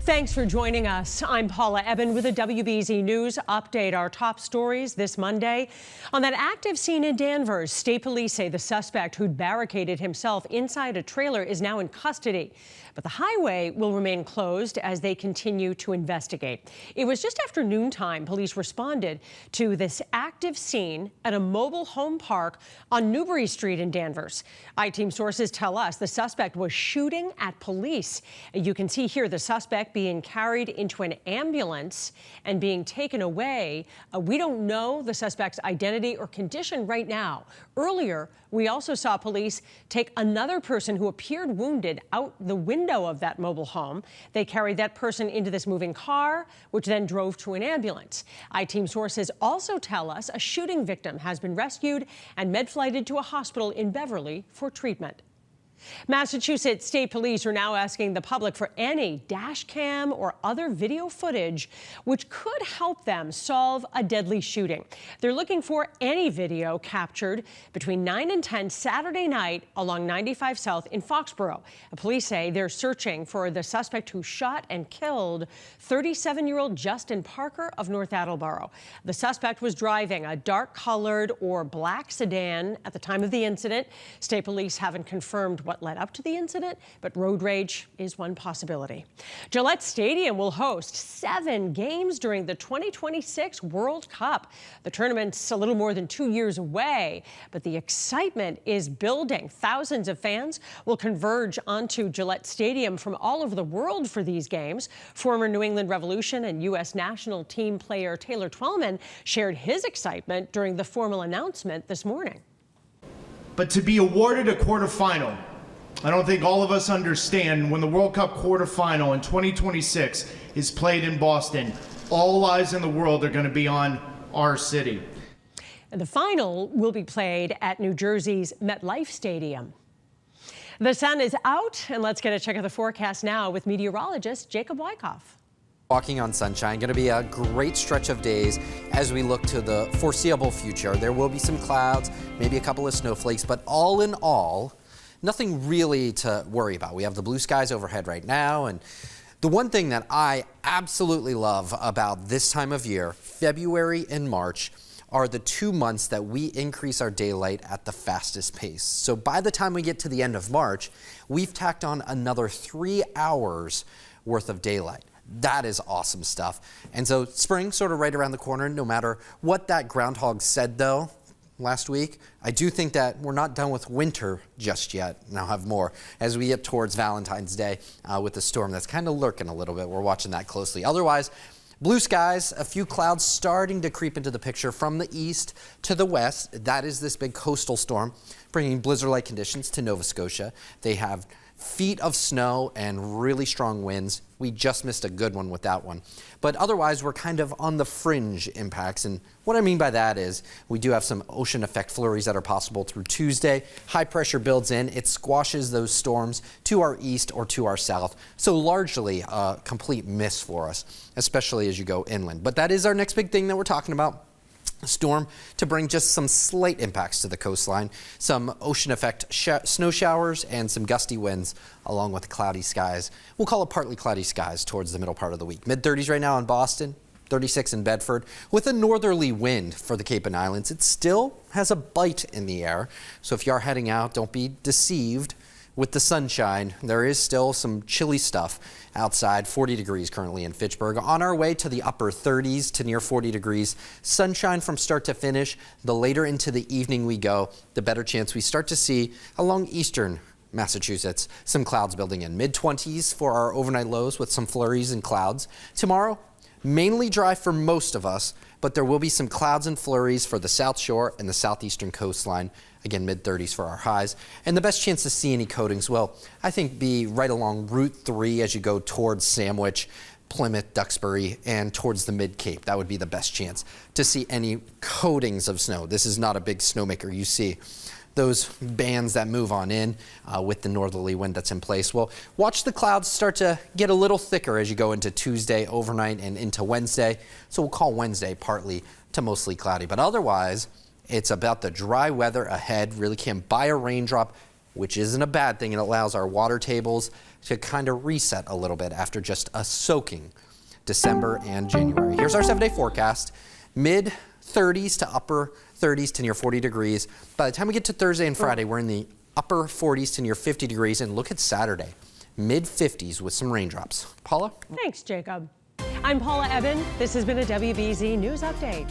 Thanks for joining us. I'm Paula Ebben with a WBZ News update. Our top stories this Monday. On that active scene in Danvers, state police say the suspect who'd barricaded himself inside a trailer is now in custody. But the highway will remain closed as they continue to investigate. It was just after noontime police responded to this active scene at a mobile home park on Newbury Street in Danvers. I-Team sources tell us the suspect was shooting at police. You can see here the suspect being carried into an ambulance and being taken away. We don't know the suspect's identity or condition right now. Earlier, we also saw police take another person who appeared wounded out the window of that mobile home. They carried that person into this moving car, which then drove to an ambulance. I-Team sources also tell us a shooting victim has been rescued and med-flighted to a hospital in Beverly for treatment. Massachusetts State Police are now asking the public for any dash cam or other video footage which could help them solve a deadly shooting. They're looking for any video captured between 9 and 10 Saturday night along 95 South in Foxboro. Police say they're searching for the suspect who shot and killed 37-year-old Justin Parker of North Attleboro. The suspect was driving a dark-colored or black sedan at the time of the incident. State Police haven't confirmed what led up to the incident, but road rage is one possibility. Gillette Stadium will host 7 games during the 2026 World Cup. The tournament's a little more than 2 years away, but the excitement is building. Thousands of fans will converge onto Gillette Stadium from all over the world for these games. Former New England Revolution and U.S. national team player Taylor Twellman shared his excitement during the formal announcement this morning. But to be awarded a quarterfinal, I don't think all of us understand when the World Cup quarterfinal in 2026 is played in Boston, all eyes in the world are going to be on our city. And the final will be played at New Jersey's MetLife Stadium. The sun is out, and let's get a check of the forecast now with meteorologist Jacob Wycoff. Walking on sunshine, going to be a great stretch of days as we look to the foreseeable future. There will be some clouds, maybe a couple of snowflakes, but all in all, nothing really to worry about. We have the blue skies overhead right now, and the one thing that I absolutely love about this time of year, February and March, are the 2 months that we increase our daylight at the fastest pace. So by the time we get to the end of March, we've tacked on another 3 hours worth of daylight. That is awesome stuff. And so spring sort of right around the corner, no matter what that groundhog said though last week. I do think that we're not done with winter just yet, and I'll have more as we get towards Valentine's Day with the storm that's kind of lurking a little bit. We're watching that closely. Otherwise, blue skies, a few clouds starting to creep into the picture from the east to the west. That is this big coastal storm bringing blizzard-like conditions to Nova Scotia. They have feet of snow and really strong winds. We just missed a good one with that one. But otherwise, we're kind of on the fringe impacts. And what I mean by that is we do have some ocean effect flurries that are possible through Tuesday. High pressure builds in. It squashes those storms to our east or to our south. So largely a complete miss for us, especially as you go inland. But that is our next big thing that we're talking about. A storm to bring just some slight impacts to the coastline, some ocean effect snow showers and some gusty winds along with cloudy skies. We'll call it partly cloudy skies towards the middle part of the week. Mid-30s right now in Boston, 36 in Bedford. With a northerly wind for the Cape and Islands, it still has a bite in the air. So if you are heading out, don't be deceived. With the sunshine, there is still some chilly stuff outside. 40 degrees currently in Fitchburg. On our way to the upper 30s to near 40 degrees. Sunshine from start to finish. The later into the evening we go, the better chance we start to see along eastern Massachusetts some clouds building in. Mid-20s for our overnight lows with some flurries and clouds. Tomorrow, mainly dry for most of us, but there will be some clouds and flurries for the South Shore and the southeastern coastline. Again, mid-30s for our highs. And the best chance to see any coatings will, I think, be right along Route 3 as you go towards Sandwich, Plymouth, Duxbury, and towards the Mid-Cape. That would be the best chance to see any coatings of snow. This is not a big snowmaker. You see those bands that move on in with the northerly wind that's in place. Well, watch the clouds start to get a little thicker as you go into Tuesday, overnight, and into Wednesday. So we'll call Wednesday partly to mostly cloudy. But otherwise, it's about the dry weather ahead. Really can't buy a raindrop, which isn't a bad thing. It allows our water tables to kind of reset a little bit after just a soaking December and January. Here's our 7-day forecast. Mid 30s to upper 30s to near 40 degrees. By the time we get to Thursday and Friday, we're in the upper 40s to near 50 degrees. And look at Saturday, mid 50s with some raindrops. Paula? Thanks, Jacob. I'm Paula Ebben. This has been a WBZ News Update.